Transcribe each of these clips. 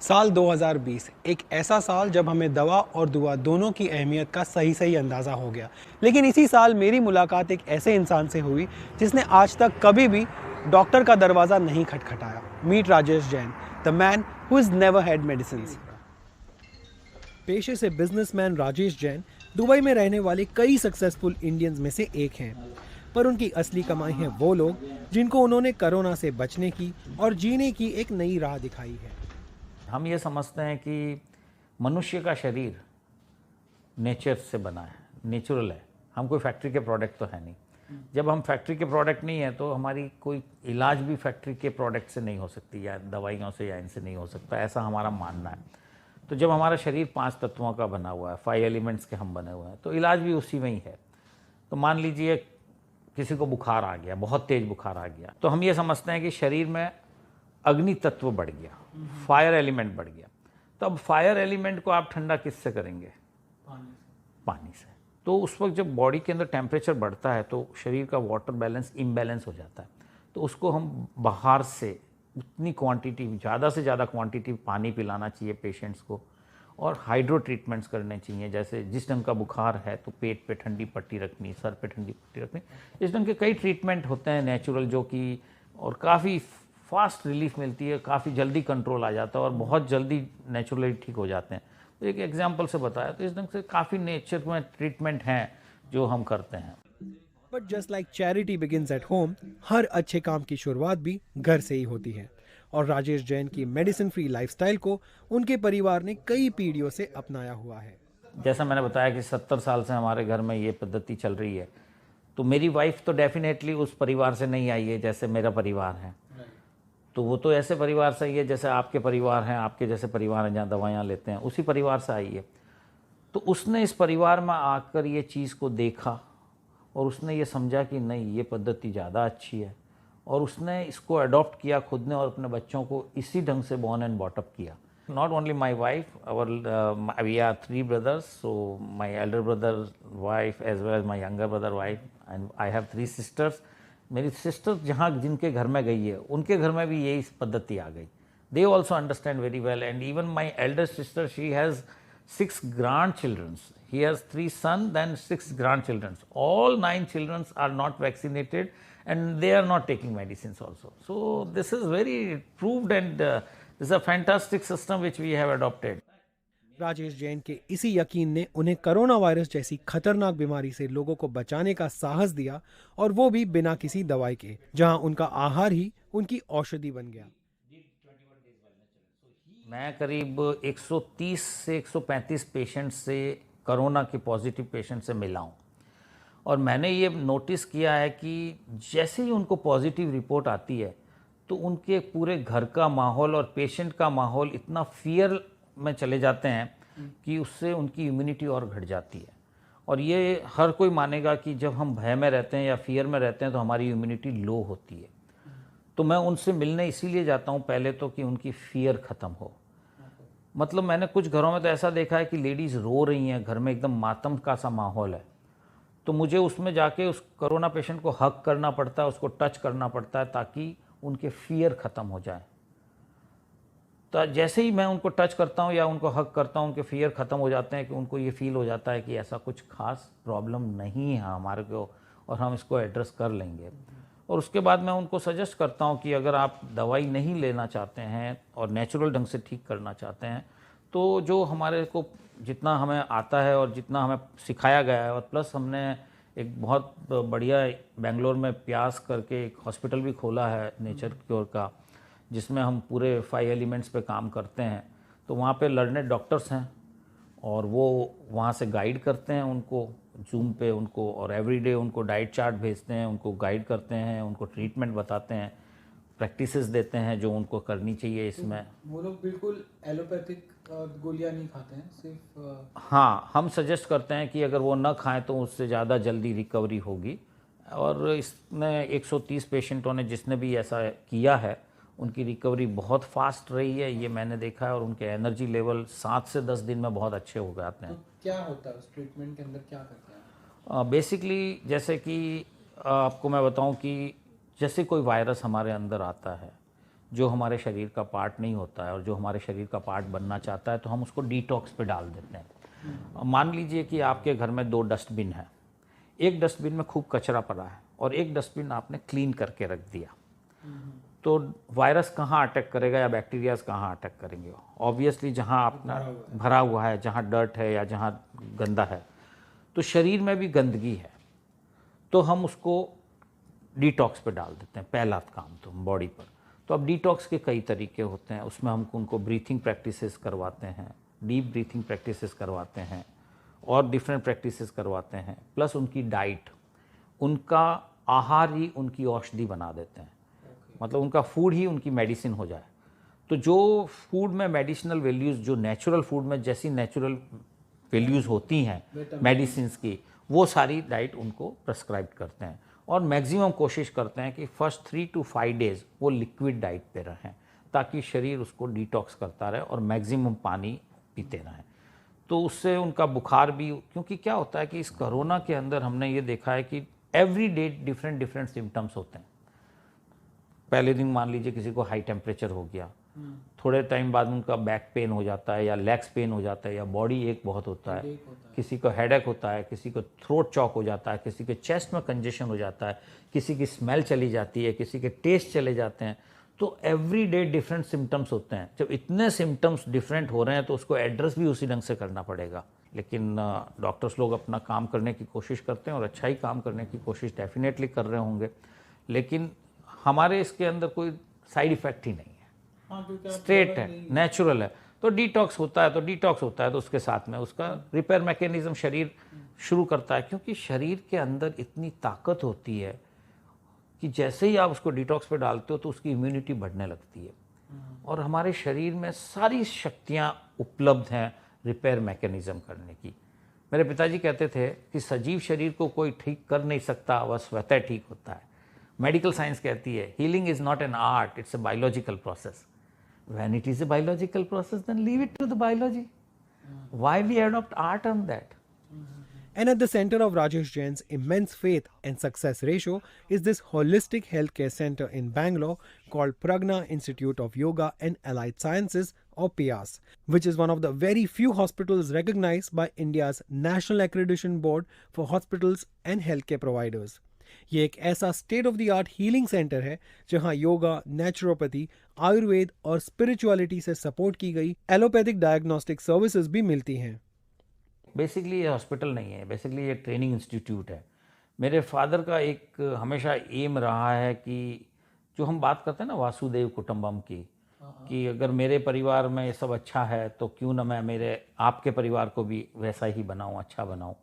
साल 2020 एक ऐसा साल जब हमें दवा और दुआ दोनों की अहमियत का सही अंदाज़ा हो गया। लेकिन इसी साल मेरी मुलाकात एक ऐसे इंसान से हुई जिसने आज तक कभी भी डॉक्टर का दरवाज़ा नहीं खटखटाया। Meet Rajesh Jain, the man who is never had medicines. पेशे से बिजनेसमैन राजेश जैन दुबई में रहने वाले कई सक्सेसफुल इंडियंस में से एक हैं। पर उनकी असली कमाई है वो लोग जिनको उन्होंने कोरोना से बचने की और जीने की एक नई राह दिखाई है। हम ये समझते हैं कि मनुष्य का शरीर नेचर से बना है, नेचुरल है। हम कोई फैक्ट्री के प्रोडक्ट तो है नहीं। जब हम फैक्ट्री के प्रोडक्ट नहीं है तो हमारी कोई इलाज भी फैक्ट्री के प्रोडक्ट से नहीं हो सकती, या दवाइयों से या इनसे नहीं हो सकता, ऐसा हमारा मानना है। तो जब हमारा शरीर 5 तत्वों का बना हुआ है, 5 एलिमेंट्स के हम बने हुए हैं, तो इलाज भी उसी में ही है। तो मान लीजिए किसी को बुखार आ गया, बहुत तेज बुखार आ गया, तो हम ये समझते हैं कि शरीर में अग्नि तत्व बढ़ गया, फायर एलिमेंट बढ़ गया। तो अब फायर एलिमेंट को आप ठंडा किससे करेंगे? पानी से। तो उस वक्त जब बॉडी के अंदर टेम्परेचर बढ़ता है तो शरीर का वाटर बैलेंस इम्बैलेंस हो जाता है। तो उसको हम बाहर से उतनी क्वांटिटी, ज़्यादा से ज़्यादा क्वांटिटी पानी पिलाना चाहिए पेशेंट्स को, और हाइड्रो ट्रीटमेंट्स करने चाहिए। जैसे जिस ढंग का बुखार है तो पेट पे ठंडी पट्टी रखनी, सर पे ठंडी पट्टी रखनी। इस ढंग के कई ट्रीटमेंट होते हैं नेचुरल, जो कि और काफ़ी फास्ट रिलीफ मिलती है, काफ़ी जल्दी कंट्रोल आ जाता है और बहुत जल्दी नेचुरली ठीक हो जाते हैं। तो एक एग्जांपल से बताया, तो इस ढंग से काफ़ी नेचर में ट्रीटमेंट हैं जो हम करते हैं। But just like charity begins at home, हर अच्छे काम की शुरुआत भी घर से ही होती है। और राजेश जैन की मेडिसिन फ्री लाइफस्टाइल को उनके परिवार ने कई पीढ़ियों से अपनाया हुआ है। जैसा मैंने बताया कि 70 साल से हमारे घर में ये पद्धति चल रही है। तो मेरी वाइफ तो डेफिनेटली उस परिवार से नहीं आई है जैसे मेरा परिवार है। तो वो तो ऐसे परिवार से ही है जैसे आपके परिवार हैं, आपके जैसे परिवार हैं जहाँ दवाइयाँ लेते हैं, उसी परिवार से आई है। तो उसने इस परिवार में आकर ये चीज़ को देखा और उसने ये समझा कि नहीं, ये पद्धति ज़्यादा अच्छी है, और उसने इसको अडॉप्ट किया खुद ने, और अपने बच्चों को इसी ढंग से बॉर्न एंड बॉट अप किया। Not only my wife, we are 3 brothers, so my elder brother wife as well as my younger brother wife, and I have 3 sisters. मेरी सिस्टर जहाँ जिनके घर में गई है उनके घर में भी यही पद्धति आ गई। They also understand very well, and even my elder sister, she has 6 grandchildren. He has 3 sons, then 6 grandchildren. All 9 children are not vaccinated, and they are not taking medicines also. So this is very proved, and this is a fantastic system which we have adopted. Rajesh Jain के इसी यकीन ने उन्हें corona virus जैसी खतरनाक बीमारी से लोगों को बचाने का साहस दिया, और वो भी बिना किसी दवाई के, जहां उनका आहार ही उनकी औषधि बन गया। मैं करीब 130 से 135 पेशेंट से, कोरोना के पॉजिटिव पेशेंट से मिला हूँ, और मैंने ये नोटिस किया है कि जैसे ही उनको पॉजिटिव रिपोर्ट आती है तो उनके पूरे घर का माहौल और पेशेंट का माहौल इतना फियर में चले जाते हैं कि उससे उनकी इम्यूनिटी और घट जाती है। और ये हर कोई मानेगा कि जब हम भय में रहते हैं या फियर में रहते हैं तो हमारी इम्यूनिटी लो होती है। तो मैं उनसे मिलने इसीलिए जाता हूँ पहले तो कि उनकी फियर ख़त्म हो। मतलब मैंने कुछ घरों में तो ऐसा देखा है कि लेडीज़ रो रही हैं, घर में एकदम मातम का सा माहौल है, तो मुझे उसमें जाके उस कोरोना पेशेंट को हग करना पड़ता है, उसको टच करना पड़ता है ताकि उनके फियर ख़त्म हो जाए। तो जैसे ही मैं उनको टच करता हूँ या उनको हग करता हूँ, उनके फियर ख़त्म हो जाते हैं कि उनको ये फील हो जाता है कि ऐसा कुछ खास प्रॉब्लम नहीं है हमारे को, और हम इसको एड्रेस कर लेंगे। और उसके बाद मैं उनको सजेस्ट करता हूँ कि अगर आप दवाई नहीं लेना चाहते हैं और नेचुरल ढंग से ठीक करना चाहते हैं, तो जो हमारे को जितना हमें आता है और जितना हमें सिखाया गया है, और प्लस हमने एक बहुत बढ़िया बेंगलोर में प्यास करके एक हॉस्पिटल भी खोला है नेचर क्योर का, जिसमें हम पूरे 5 एलिमेंट्स पे काम करते हैं। तो वहाँ पे लर्नेड डॉक्टर्स हैं और वो वहाँ से गाइड करते हैं उनको जूम पे उनको, और एवरीडे उनको डाइट चार्ट भेजते हैं, उनको गाइड करते हैं, उनको ट्रीटमेंट बताते हैं, प्रैक्टिसेस देते हैं जो उनको करनी चाहिए इसमें। वो लोग बिल्कुल एलोपैथिक गोलियां नहीं खाते हैं, सिर्फ हाँ, हम सजेस्ट करते हैं कि अगर वो न खाएं तो उससे ज़्यादा जल्दी रिकवरी होगी। और इसमें 130 पेशेंटों ने जिसने भी ऐसा किया है उनकी रिकवरी बहुत फास्ट रही है, ये मैंने देखा है, और उनके एनर्जी लेवल 7 से 10 दिन में बहुत अच्छे हो जाते हैं। तो क्या होता है उस ट्रीटमेंट के अंदर, क्या करते हैं? बेसिकली जैसे कि आपको मैं बताऊं कि जैसे कोई वायरस हमारे अंदर आता है, जो हमारे शरीर का पार्ट नहीं होता है और जो हमारे शरीर का पार्ट बनना चाहता है, तो हम उसको डिटॉक्स पे डाल देते हैं। मान लीजिए कि आपके घर में 2 डस्टबिन है, एक डस्टबिन में खूब कचरा पड़ा है और एक डस्टबिन आपने क्लीन करके रख दिया, तो वायरस कहाँ अटैक करेगा या बैक्टीरियाज कहाँ अटैक करेंगे? ऑब्वियसली जहाँ अपना भरा हुआ है, जहाँ डर्ट है या जहाँ गंदा है। तो शरीर में भी गंदगी है, तो हम उसको डिटॉक्स पे डाल देते हैं, पहला काम तो बॉडी पर। तो अब डिटॉक्स के कई तरीके होते हैं, उसमें हम उनको ब्रीथिंग प्रैक्टिसेस करवाते हैं, डीप ब्रीथिंग प्रैक्टिसेस करवाते हैं और डिफरेंट प्रैक्टिसेस करवाते हैं, प्लस उनकी डाइट, उनका आहार ही उनकी औषधि बना देते हैं। मतलब उनका फूड ही उनकी मेडिसिन हो जाए। तो जो फूड में मेडिसिनल वैल्यूज़, जो नेचुरल फूड में जैसी नेचुरल वैल्यूज़ होती हैं मेडिसिन्स की, वो सारी डाइट उनको प्रेस्क्राइब करते हैं और मैक्सिमम कोशिश करते हैं कि फर्स्ट 3 to 5 डेज़ वो लिक्विड डाइट पे रहें, ताकि शरीर उसको डिटॉक्स करता रहे और मैक्सिमम पानी पीते रहें। तो उससे उनका बुखार भी, क्योंकि क्या होता है कि इस कोरोना के अंदर हमने ये देखा है कि एवरी डे डिफरेंट सिम्टम्स होते हैं। पहले दिन मान लीजिए किसी को हाई टेम्परेचर हो गया, थोड़े टाइम बाद उनका बैक पेन हो जाता है या लेग्स पेन हो जाता है या बॉडी एक बहुत होता है, किसी को हेडेक होता है, किसी को थ्रोट चॉक हो जाता है, किसी के चेस्ट में कंजेशन हो जाता है, किसी की स्मेल चली जाती है, किसी के टेस्ट चले जाते हैं। तो एवरी डे डिफरेंट सिम्टम्स होते हैं। जब इतने सिम्टम्स डिफरेंट हो रहे हैं तो उसको एड्रेस भी उसी ढंग से करना पड़ेगा। लेकिन डॉक्टर्स लोग अपना काम करने की कोशिश करते हैं और अच्छा ही काम करने की कोशिश डेफिनेटली कर रहे होंगे, लेकिन हमारे इसके अंदर कोई साइड इफ़ेक्ट ही नहीं है। स्ट्रेट है, नेचुरल है। तो डिटॉक्स होता है तो उसके साथ में उसका रिपेयर मैकेनिज्म शरीर शुरू करता है, क्योंकि शरीर के अंदर इतनी ताकत होती है कि जैसे ही आप उसको डिटॉक्स पे डालते हो तो उसकी इम्यूनिटी बढ़ने लगती है और हमारे शरीर में सारी शक्तियाँ उपलब्ध हैं रिपेयर मैकेनिज्म करने की। मेरे पिताजी कहते थे कि सजीव शरीर को कोई ठीक कर नहीं सकता, वह स्वतः ठीक होता है। मेडिकल साइंस कहती है healing is not an art, it's a biological process. When it is a biological process, then leave it to the biology. Why we adopt art on that? And at the center of Rajesh Jain's immense faith and success ratio is this holistic healthcare center in Bangalore called Pragna Institute of Yoga and Allied Sciences, or PIAS, which is one of the very few hospitals recognized by India's National Accreditation Board for Hospitals and Healthcare Providers. ये एक ऐसा state of the art healing centre है जहां yoga, naturopathy, Ayurveda और spirituality से support की गई allopathic diagnostic services भी मिलती हैं। बेसिकली ये हॉस्पिटल नहीं है, बेसिकली ये ट्रेनिंग इंस्टीट्यूट है। मेरे फादर का एक हमेशा एम रहा है कि जो हम बात करते हैं ना वासुदेव कुटुंबम की, कि अगर मेरे परिवार में ये सब अच्छा है तो क्यों ना मैं मेरे आपके परिवार को भी वैसा ही बनाऊं, अच्छा बनाऊं।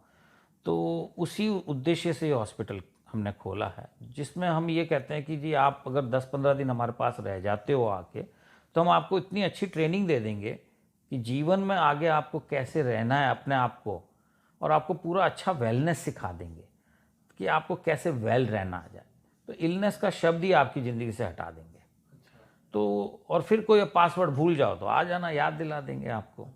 तो उसी उद्देश्य से ये हॉस्पिटल हमने खोला है, जिसमें हम ये कहते हैं कि जी आप अगर 10-15 दिन हमारे पास रह जाते हो आके, तो हम आपको इतनी अच्छी ट्रेनिंग दे देंगे कि जीवन में आगे आपको कैसे रहना है अपने आप को, और आपको पूरा अच्छा वेलनेस सिखा देंगे कि आपको कैसे वेल रहना आ जाए। तो इलनेस का शब्द ही आपकी ज़िंदगी से हटा देंगे। तो और फिर कोई पासवर्ड भूल जाओ तो आ जाना, याद दिला देंगे आपको।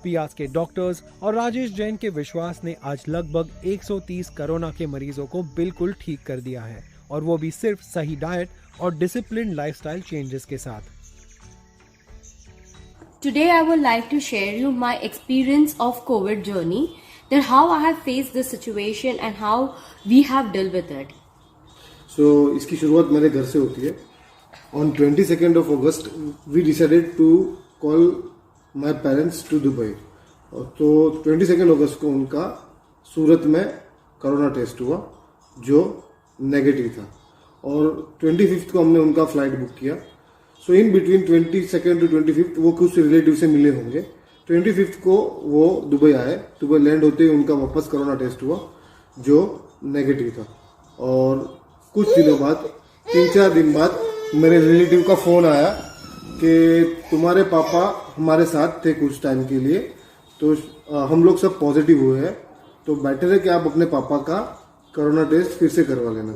पियास के डॉक्टर्स और राजेश जैन के विश्वास ने आज लगभग 130 कोरोना के मरीजों को बिल्कुल ठीक कर दिया है, और वो भी सिर्फ सही डाइट और डिसिप्लिन लाइफस्टाइल चेंजेस के साथ। Today I would like to share you my experience of COVID journey, that how I have faced this situation and how we have dealt with it. So इसकी शुरुआत मेरे घर से होती है। On 22nd of August we decided to call my parents to Dubai. तो 22nd अगस्त को उनका सूरत में कोरोना टेस्ट हुआ जो नेगेटिव था, और 25th को हमने उनका फ्लाइट बुक किया। सो in between 22nd to 25th वो कुछ रिलेटिव से मिले होंगे। 25th को वो दुबई आए, दुबई लैंड होते ही उनका वापस कोरोना टेस्ट हुआ जो नेगेटिव था, और कुछ दिनों बाद 3-4 दिन बाद मेरे रिलेटिव का फ़ोन आया कि तुम्हारे पापा हमारे साथ थे कुछ टाइम के लिए, तो हम लोग सब पॉजिटिव हुए हैं, तो बेटर है कि आप अपने पापा का कोरोना टेस्ट फिर से करवा लेना।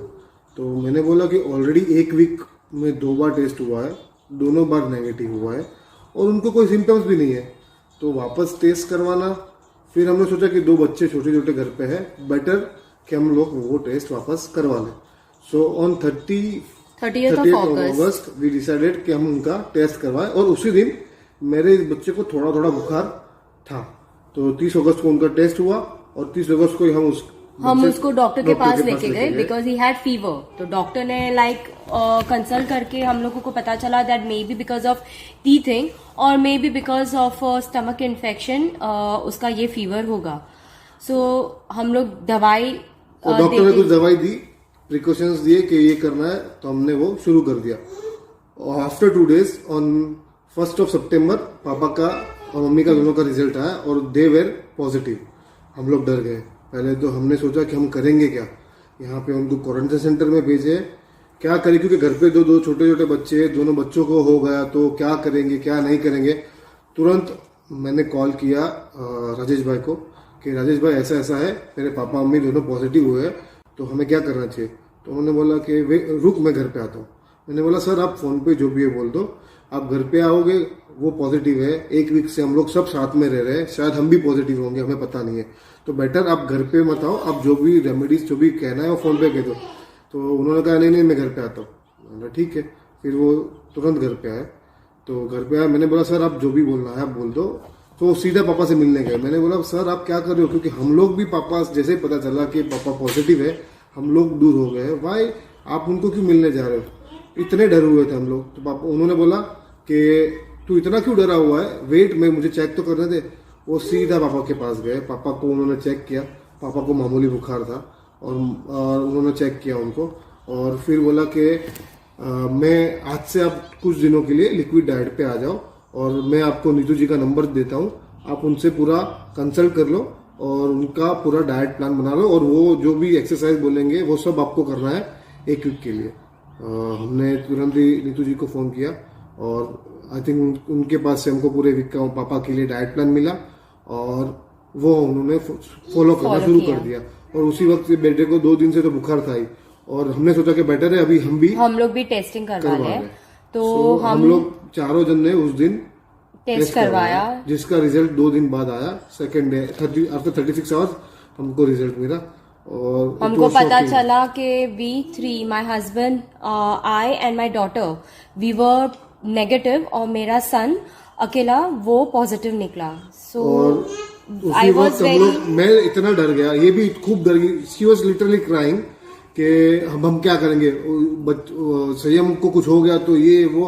तो मैंने बोला कि ऑलरेडी 1 वीक में 2 बार टेस्ट हुआ है, दोनों बार नेगेटिव हुआ है और उनको कोई सिम्टम्स भी नहीं है, तो वापस टेस्ट करवाना। फिर हमने सोचा कि 2 बच्चे छोटे छोटे घर पे हैं, बेटर कि हम लोग वो टेस्ट वापस करवा लें। So on 30th of August. अगस्त वी डिसाइडेड कि हम उनका टेस्ट करवाएं और उसी दिन मेरे इस बच्चे को थोड़ा थोड़ा बुखार था। तो 30 अगस्त को उनका टेस्ट हुआ और 30 अगस्त को ही हम उसको डॉक्टर के पास लेके गए बिकॉज ही हैड फीवर। तो डॉक्टर ने कंसल्ट करके हम लोगों को पता चला that may be because of teething और may be because of stomach infection उसका ये फीवर होगा। सो हम लोग दवाई डॉक्टर ने कुछ दवाई दी, प्रिकॉशंस दिए कि ये करना है, तो हमने वो शुरू कर दिया। और after 2 days on 1st of September पापा का और मम्मी का दोनों का रिजल्ट आया और दे वेर पॉजिटिव। हम लोग डर गए। पहले तो हमने सोचा कि हम करेंगे क्या, यहाँ पे उनको क्वारंटाइन सेंटर में भेजे, क्या करें, क्योंकि घर पे दो छोटे छोटे बच्चे, दोनों बच्चों को हो गया तो क्या करेंगे क्या नहीं करेंगे। तुरंत मैंने कॉल किया राजेश भाई को कि राजेश भाई ऐसा ऐसा है, मेरे पापा मम्मी दोनों पॉजिटिव हुए हैं, तो हमें क्या करना चाहिए। तो उन्होंने बोला कि रुक मैं घर पे आता हूँ। मैंने बोला सर आप फोन पे जो भी है बोल दो, आप घर पे आओगे, वो पॉजिटिव है, 1 वीक से हम लोग सब साथ में रह रहे हैं, शायद हम भी पॉजिटिव होंगे, हमें पता नहीं है, तो बेटर आप घर पे मत आओ, आप जो भी रेमेडीज जो भी कहना है वो फोन पे कह दो। तो उन्होंने कहा नहीं मैं घर पे आता हूँ। मैंने ठीक है, फिर वो तुरंत घर पे आए। तो घर पे आया, मैंने बोला सर आप जो भी बोलना है आप बोल दो। तो सीधा पापा से मिलने गए। मैंने बोला सर आप क्या कर रहे हो, क्योंकि हम लोग भी पापा जैसे ही पता चला कि पापा पॉजिटिव है हम लोग दूर हो गए। भाई आप उनको क्यों मिलने जा रहे हो, इतने डर हुए थे हम लोग। तो पापा उन्होंने बोला कि तू इतना क्यों डरा हुआ है, वेट में मुझे चेक तो करने दे। वो सीधा पापा के पास गए, पापा को उन्होंने चेक किया, पापा को मामूली बुखार था और उन्होंने चेक किया उनको और फिर बोला कि मैं आज से आप कुछ दिनों के लिए लिक्विड डाइट पे आ जाओ और मैं आपको नीतू जी का नंबर देता हूँ, आप उनसे पूरा कंसल्ट कर लो और उनका पूरा डाइट प्लान बना लो और वो जो भी एक्सरसाइज बोलेंगे वो सब आपको करना है 1 वीक के लिए। हमने तुरंत ही नीतू जी को फ़ोन किया और आई थिंक उनके पास से हमको पूरे वीक का पापा के लिए डाइट प्लान मिला और वो उन्होंने फॉलो करना शुरू कर दिया। और उसी वक्त बेटे को 2 दिन से तो बुखार था ही और हमने सोचा कि बेटर है अभी हम लोग भी टेस्टिंग करवा लें। तो हम लोग चारों जन ने उस दिन टेस्ट करवाया, जिसका रिजल्ट 2 दिन बाद आया। सेकेंड डे आफ्टर 36 आवर्स हमको रिजल्ट मिला और हमको पता चला कि we 3 my husband, I and my daughter, we were negative और मेरा सन अकेला वो पॉजिटिव निकला। सो आई वाज वेरी, मैं इतना डर गया, ये भी खूब डर गई। शी वाज लिटरली क्राइंग कि हम क्या करेंगे, संयम को कुछ हो गया तो ये वो।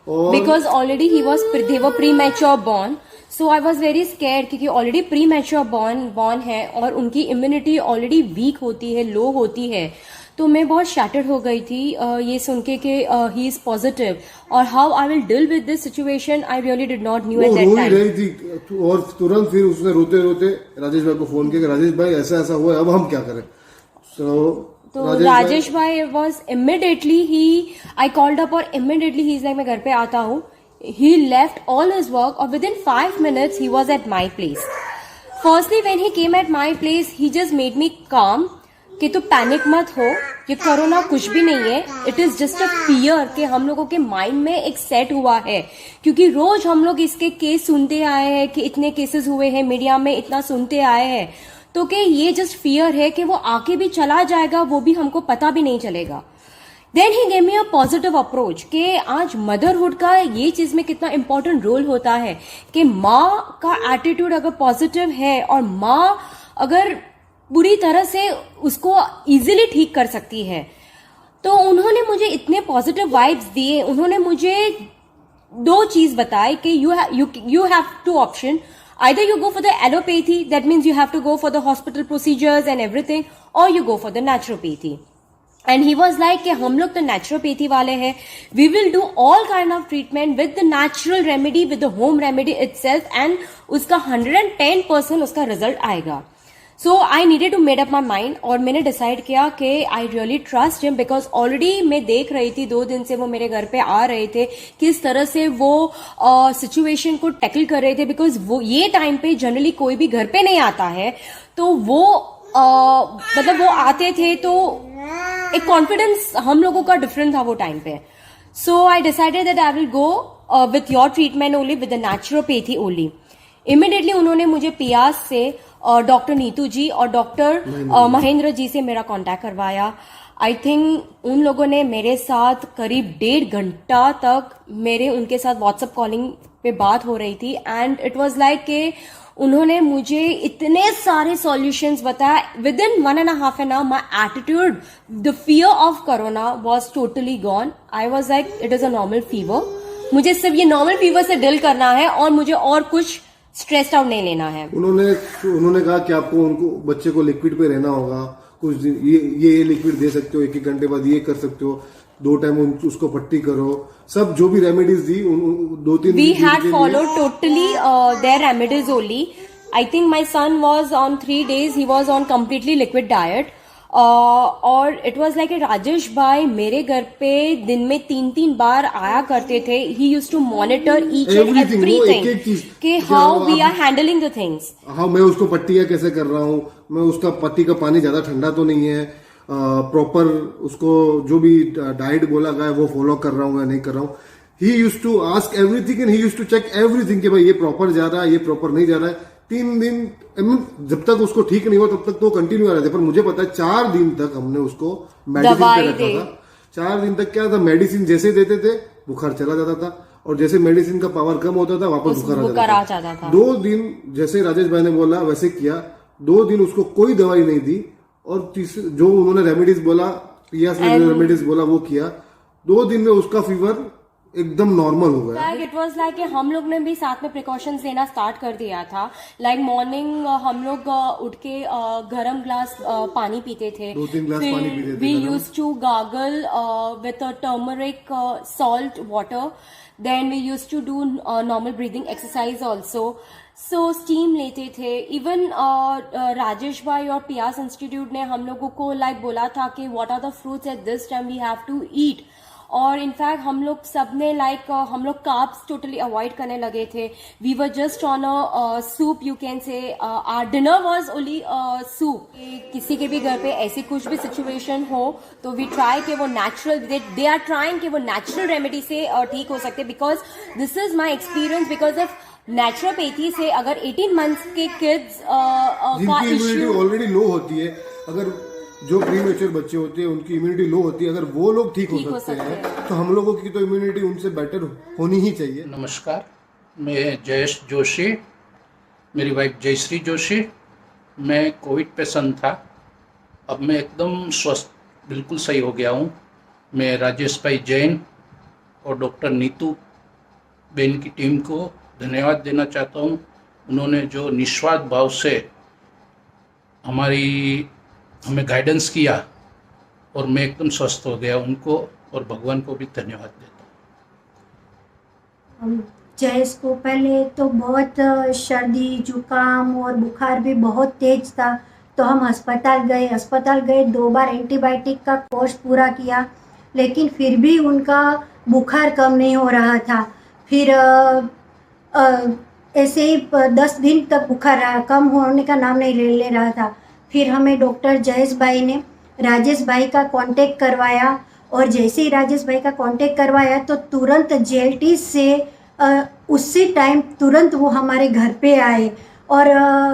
और because already they were premature born, so I was very scared क्योंकि ऑलरेडी प्री मैच्योर बॉर्न है और उनकी इम्यूनिटी ऑलरेडी वीक होती है, लो होती है। तो मैं बहुत शैटर्ड हो गई थी ये सुन के कि ही इज पॉजिटिव और how I will deal with this situation I really did not new at that time. रही थी और तुरंत फिर उसने रोते रोते राजेश भाई को फोन किया, राजेश भाई ऐसा ऐसा हुआ है, अब हम क्या करें। तो राजेश भाई was immediately I called up और इमिडिएटली ही इज लाइक मैं घर पे आता हूँ। He left all his work or within 5 minutes he was at my place. Firstly when he came at my place he just made me calm कि तू panic मत हो, ये कोरोना कुछ भी नहीं है, it is just a fear कि हम लोगों के माइंड में एक सेट हुआ है क्योंकि रोज हम लोग इसके केस सुनते आए हैं कि इतने केसेस हुए हैं, मीडिया में इतना सुनते आए हैं, तो कि ये जस्ट फियर है कि वो आके भी चला जाएगा, वो भी हमको पता भी नहीं चलेगा। Then he gave me a positive approach कि आज मदरहुड का ये चीज में कितना इंपॉर्टेंट रोल होता है कि माँ का एटीट्यूड अगर पॉजिटिव है और माँ अगर पूरी तरह से उसको इजीली ठीक कर सकती है। तो उन्होंने मुझे इतने पॉजिटिव वाइब्स दिए, उन्होंने मुझे 2 चीज बताई कि you have 2 option, either you go for the allopathy, that means you have to go for the hospital procedures and everything, or you go for the naturopathy. And he was like कि हम लोग तो naturopathy वाले हैं, we will do all kind of treatment with the natural remedy, with the home remedy itself, and उसका 110% उसका result आएगा। So I needed to made up my mind और मैंने डिसाइड किया कि I really trust him because already मैं देख रही थी 2 दिन से वो मेरे घर पे आ रहे थे, किस तरह से वो सिचुएशन को टैकल कर रहे थे। बिकॉज वो ये टाइम पे जनरली कोई भी घर पे नहीं आता है, तो वो मतलब वो आते थे तो एक कॉन्फिडेंस हम लोगों का डिफरेंट था वो टाइम पे। So I decided that I will go with your treatment only, with the naturopathy only. Immediately उन्होंने मुझे पियास से डॉक्टर नीतू जी और डॉक्टर महेंद्र जी से मेरा कांटेक्ट करवाया. आई थिंक उन लोगों ने मेरे साथ करीब 1.5 घंटा तक मेरे उनके साथ व्हाट्सएप कॉलिंग पे बात हो रही थी. एंड इट वाज लाइक कि उन्होंने मुझे इतने सारे सॉल्यूशंस बताया. With in 1.5 an hour my attitude, the fear of corona was totally gone. I was like it is a normal fever. मुझे सिर्फ ये नॉर्मल फीवर से डील करना है और मुझे और कुछ स्ट्रेस्ड आउट नहीं लेना है. उन्होंने कहा कि आपको उनको बच्चे को लिक्विड पे रहना होगा कुछ दिन. ये लिक्विड दे सकते हो, 1 घंटे बाद ये कर सकते हो, 2 टाइम उसको पट्टी करो. सब जो भी रेमेडीज दी 2-3 we had followed totally their remedies only. I think my son was on 3 days, he was on completely liquid diet. और इट वॉज लाइक राजेश भाई मेरे घर पे दिन में 3-3 बार आया करते थे. He use to monitor each and everything कि how we are handling the things. हाँ, मैं उसको पट्टियां कैसे कर रहा हूँ, मैं उसका पट्टी का पानी ज्यादा ठंडा तो नहीं है, प्रॉपर उसको जो भी डाइट बोला गया है वो फॉलो कर रहा हूँ या नहीं कर रहा हूँ. He use to ask everything and he use to check everything कि भाई ये प्रॉपर जा रहा है, ये प्रॉपर नहीं जा रहा है. 3 दिन जब तक उसको ठीक नहीं हुआ तब तक तो कंटिन्यू आ रहे थे. पर मुझे पता है 4 दिन तक हमने उसको मेडिसिन पे रखा था. 4 दिन तक क्या था, मेडिसिन जैसे देते थे बुखार चला जाता था, और जैसे मेडिसिन का पावर कम होता था वापस बुखार आ जाता था. 2 दिन जैसे राजेश भाई ने बोला वैसे किया. 2 दिन उसको कोई दवाई नहीं दी, और जो उन्होंने रेमेडीज बोला, पियास ने रेमेडीज बोला वो किया. 2 दिन में उसका फीवर एकदम नॉर्मल हो गया. इट वॉज लाइक हम लोग ने भी साथ में प्रिकॉशंस लेना स्टार्ट कर दिया था. लाइक मॉर्निंग हम लोग उठ के गरम ग्लास पानी पीते थे. 2-3 ग्लास पानी पीते थे. We use to gargle with turmeric salt water. Then we use to do normal breathing exercise also. So steam लेते थे. इवन राजेश भाई और पियास इंस्टीट्यूट ने हम लोगों को लाइक बोला था कि what are the fruits at this time we have to eat. और इनफैक्ट हम लोग सब ने लाइक हम लोग कार्ब्स टोटली अवॉइड करने लगे थे. We were just on a soup, you can say our dinner was only soup. किसी के भी घर पे ऐसी कुछ भी सिचुएशन हो तो वी ट्राई कि वो नेचुरल, दे आर ट्राइंग कि वो नेचुरल रेमेडी से ठीक हो सकते. Because this is my experience. Because of naturopathy से अगर 18 months के किड्स का इश्यू ऑलरेडी लो होती है, अगर जो प्रीमेच्योर बच्चे होते हैं उनकी इम्यूनिटी लो होती है, अगर वो लोग ठीक हो सकते हैं तो हम लोगों की तो इम्यूनिटी उनसे बेटर होनी ही चाहिए. नमस्कार, मैं जयेश जोशी, मेरी वाइफ जयश्री जोशी. मैं कोविड पेशेंट था, अब मैं एकदम स्वस्थ बिल्कुल सही हो गया हूँ. मैं राजेश भाई जैन और डॉक्टर नीतू बेन की टीम को धन्यवाद देना चाहता हूँ. उन्होंने जो निस्वार्थ भाव से हमें गाइडेंस किया और मैं एकदम स्वस्थ हो गया. उनको और भगवान को भी धन्यवाद देता हूँ. जयेश को पहले तो बहुत सर्दी जुकाम और बुखार भी बहुत तेज था, तो हम अस्पताल गए 2 बार एंटीबायोटिक का कोर्स पूरा किया, लेकिन फिर भी उनका बुखार कम नहीं हो रहा था. फिर ऐसे ही 10 दिन तक बुखार कम होने का नाम नहीं ले रहा था. फिर हमें डॉक्टर जयेश भाई ने राजेश भाई का कांटेक्ट करवाया, और जैसे ही राजेश भाई का कांटेक्ट करवाया तो तुरंत जेएलटी से उसी टाइम तुरंत वो हमारे घर पे आए. और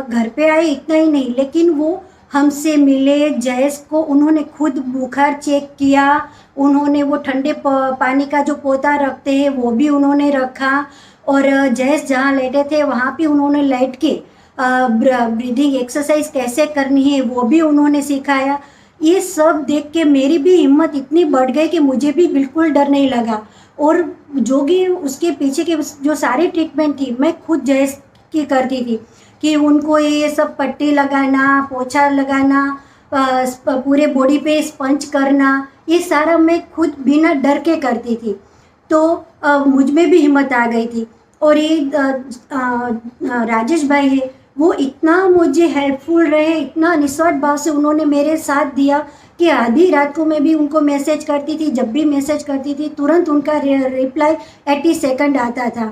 घर पे आए इतना ही नहीं, लेकिन वो हमसे मिले. जयेश को उन्होंने खुद बुखार चेक किया, उन्होंने वो ठंडे पानी का जो पोता रखते हैं वो भी उन्होंने रखा, और जयेश जहाँ लेटे थे वहाँ पे उन्होंने लेट के ब्रीदिंग एक्सरसाइज कैसे करनी है वो भी उन्होंने सिखाया. ये सब देख के मेरी भी हिम्मत इतनी बढ़ गई कि मुझे भी बिल्कुल डर नहीं लगा. और जो भी उसके पीछे के जो सारी ट्रीटमेंट थी मैं खुद जयेश की करती थी, कि उनको ये सब पट्टी लगाना, पोछा लगाना, पूरे बॉडी पे स्पंज करना, ये सारा मैं खुद बिना डर के करती थी. तो मुझ में भी हिम्मत आ गई थी. और ये राजेश भाई है, वो इतना मुझे हेल्पफुल रहे, इतना निस्वार्थ भाव से उन्होंने मेरे साथ दिया कि आधी रात को मैं भी उनको मैसेज करती थी. जब भी मैसेज करती थी तुरंत उनका रिप्लाई 80 सेकंड आता था.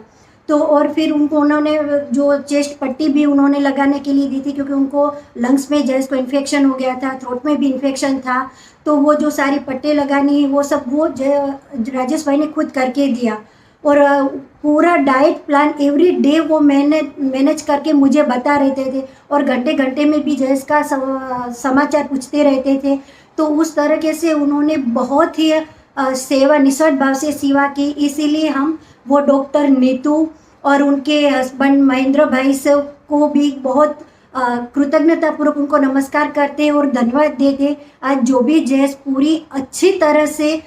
तो और फिर उन्होंने जो चेस्ट पट्टी भी उन्होंने लगाने के लिए दी थी, क्योंकि उनको लंग्स में जैसे को इन्फेक्शन हो गया था, थ्रोट में भी इन्फेक्शन था. तो वो जो सारी पट्टे लगानी वो सब वो राजेश भाई ने खुद करके दिया. और पूरा डाइट प्लान एवरी डे वो मैनेज करके मुझे बता रहते थे और घंटे घंटे में भी जयेश का समाचार पूछते रहते थे। तो उस तरीके से उन्होंने बहुत ही सेवा निस्वार्थ भाव से सेवा की, इसीलिए हम वो डॉक्टर नीतू और उनके हस्बैंड महेंद्र भाई से को भी बहुत कृतज्ञतापूर्वक उनको नमस्कार करते हैं और धन्यवाद देते। आज जो भी जयेश पूरी अच्छी तरह से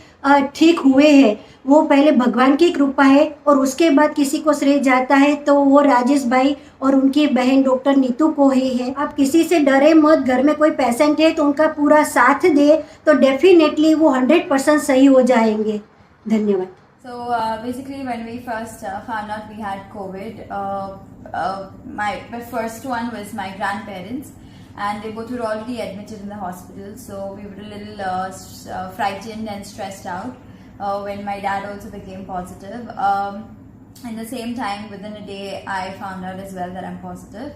ठीक हुए हैं वो पहले भगवान की कृपा है और उसके बाद किसी को श्रेय जाता है तो वो राजेश भाई और उनकी बहन डॉक्टर नीतू को ही है। आप किसी से डरे मत, घर में कोई पेशेंट है तो उनका पूरा साथ दे तो डेफिनेटली वो 100% सही हो जाएंगे। धन्यवाद। So basically, when we first found out we had COVID, my first one was my grandparents, and they both were already admitted in the hospital. So we were a little frightened and stressed out when my dad also became positive. In the same time, within a day, I found out as well that I'm positive.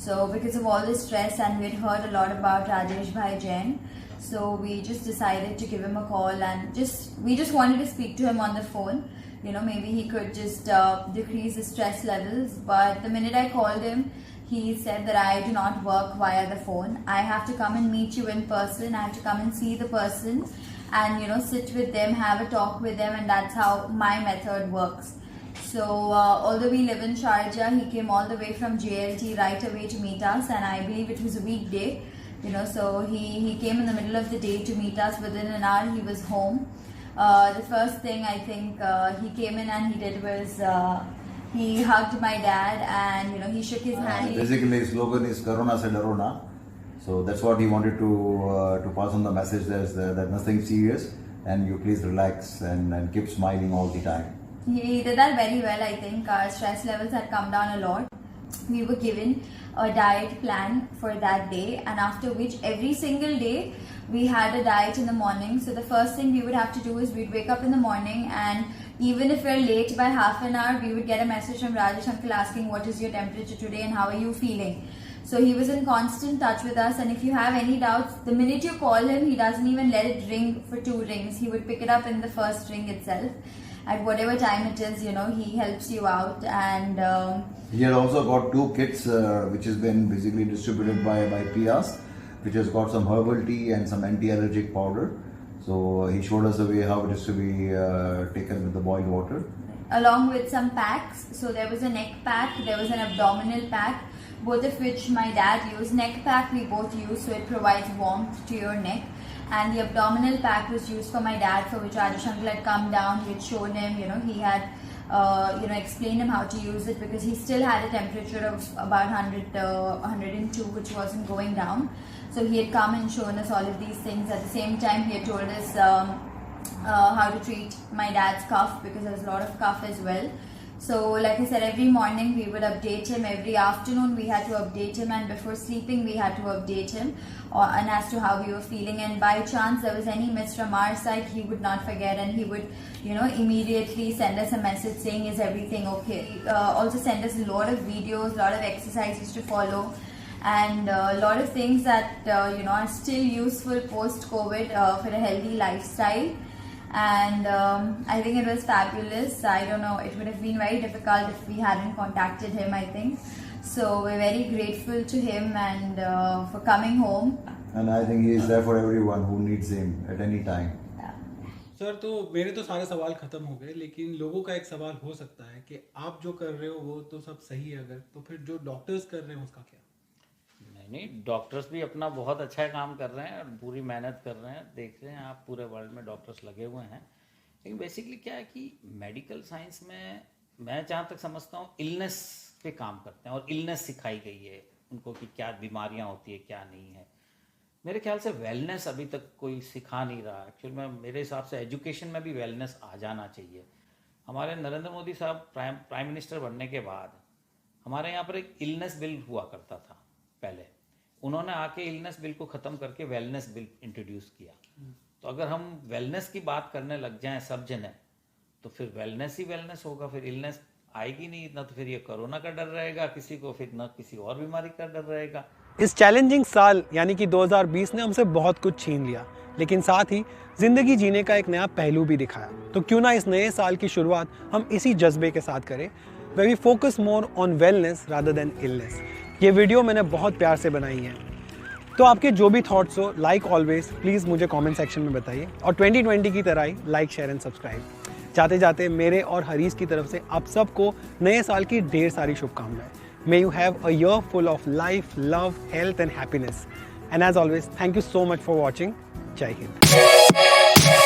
So because of all this stress, and we had heard a lot about Rajesh Bhai Jain, so we just decided to give him a call and we just wanted to speak to him on the phone. You know, maybe he could just decrease the stress levels. But the minute I called him, he said that I do not work via the phone. I have to come and meet you in person. I have to come and see the person and, you know, sit with them, have a talk with them, and that's how my method works. So although we live in Sharjah, he came all the way from JLT right away to meet us, and I believe it was a weekday. You know, so he came in the middle of the day to meet us. Within an hour, he was home. The first thing I think he came in and he did was he hugged my dad and, you know, he shook his hand. Basically, his slogan is "Corona se daro na." So that's what he wanted to pass on the message. That nothing serious, and you please relax and keep smiling all the time. He did that very well. I think our stress levels had come down a lot. We were given a diet plan for that day, and after which every single day we had a diet in the morning. So the first thing we would have to do is we'd wake up in the morning, and even if we're late by half an hour, we would get a message from Rajesh uncle asking what is your temperature today and how are you feeling. So he was in constant touch with us, and if you have any doubts, the minute you call him, he doesn't even let it ring for 2 rings. He would pick it up in the first ring itself. At whatever time it is, you know, he helps you out. And he had also got 2 kits which has been basically distributed by Pias, which has got some herbal tea and some anti-allergic powder. So he showed us the way how it is to be taken with the boiled water. Along with some packs. So there was a neck pack, there was an abdominal pack, both of which my dad used. Neck pack we both use, so it provides warmth to your neck. And the abdominal pack was used for my dad, for which Rajesh uncle had come down. He had shown him, you know, he had explained him how to use it, because he still had a temperature of about 102, which wasn't going down. So he had come and shown us all of these things. At the same time, he had told us how to treat my dad's cough, because there was a lot of cough as well. So like I said, every morning we would update him, every afternoon we had to update him, and before sleeping we had to update him and as to how we were feeling. And by chance there was any miss from our side, he would not forget, and he would, you know, immediately send us a message saying, is everything okay? He also sent us a lot of videos, a lot of exercises to follow, and a lot of things that you know, are still useful post-COVID for a healthy lifestyle. And I think it was fabulous. I don't know, it would have been very difficult if we hadn't contacted him, I think. So we're very grateful to him and for coming home. And I think he is there for everyone who needs him at any time. Sir, तो मेरे तो सारे सवाल ख़त्म हो गए, लेकिन लोगों का एक सवाल हो सकता है कि आप जो कर रहे हो वो तो सब सही है, अगर तो फिर जो डॉक्टर्स कर रहे हैं उसका क्या? नहीं, डॉक्टर्स भी अपना बहुत अच्छा काम कर रहे हैं और पूरी मेहनत कर रहे हैं। देख रहे हैं आप, पूरे वर्ल्ड में डॉक्टर्स लगे हुए हैं। लेकिन बेसिकली क्या है कि मेडिकल साइंस में मैं जहाँ तक समझता हूँ, इलनेस पे काम करते हैं और इलनेस सिखाई गई है उनको कि क्या बीमारियाँ होती है, क्या नहीं है। मेरे ख्याल से वेलनेस अभी तक कोई सिखा नहीं रहा। एक्चुअल में मेरे हिसाब से एजुकेशन में भी वेलनेस आ जाना चाहिए। हमारे नरेंद्र मोदी साहब प्राइम मिनिस्टर बनने के बाद हमारे यहाँ पर एक इलनेस बिल हुआ करता था पहले। उन्होंने आके इलनेस बिल को ख़त्म करके वेलनेस बिल इंट्रोड्यूस किया। तो अगर हम वेलनेस की बात करने लग जाएं सब जने, तो फिर वेलनेस ही वेलनेस होगा, फिर इलनेस आएगी नहीं। ना तो फिर ये कोरोना का डर रहेगा किसी को, फिर ना किसी और बीमारी का डर रहेगा। इस चैलेंजिंग साल यानी कि 2020 ने हमसे बहुत कुछ छीन लिया, लेकिन साथ ही ज़िंदगी जीने का एक नया पहलू भी दिखाया। तो क्यों ना इस नए साल की शुरुआत हम इसी जज्बे के साथ करें, where we focus more on wellness rather than illness। ये वीडियो मैंने बहुत प्यार से बनाई है, तो आपके जो भी थॉट्स हो, लाइक ऑलवेज प्लीज़ मुझे कमेंट सेक्शन में बताइए, और 2020 की तरह ही लाइक, शेयर एंड सब्सक्राइब। जाते जाते मेरे और हरीश की तरफ से आप सबको नए साल की ढेर सारी शुभकामनाएं। May you have a year full of life, love, health and happiness. And as always, thank you so much for watching. Jai Hind.